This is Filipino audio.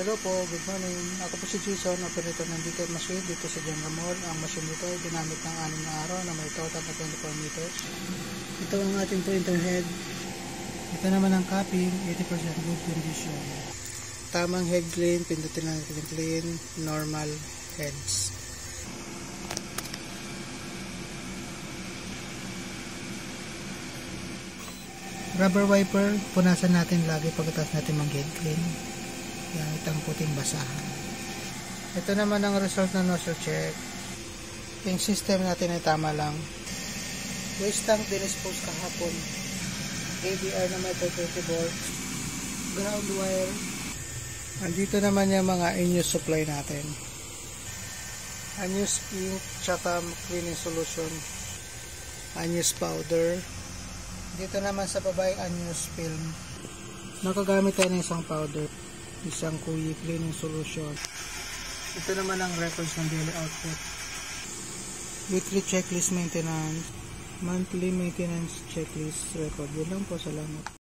Hello po, good morning. Ako po si Jason, operator ng DK Machine dito sa General Mall. Ang machine nito ay ginamit ng 6 na araw na may total na 24 meters. Ito ang ating printer head. Ito naman ang capping, 80% good condition. Tamang head clean, pindutin lang natin clean, normal heads. Rubber wiper, punasan natin lagi pagkatapos natin mag-head clean. Yan, itang puting basahan. Ito naman ang result ng nozzle check. Yung system natin ay tama lang. Waste tank dinispose kahapon. ABR na may 20 volts. Ground wire. Andito naman yung mga in-use supply natin. Unused ink, tsaka cleaning solution. Unused powder. Dito naman sa baba yung unused film. Nakagamit tayo ng isang powder. Isang kuyi cleaning solution. Ito naman ang records ng daily output. Weekly checklist maintenance, monthly maintenance checklist record. Yun lang po, salamat.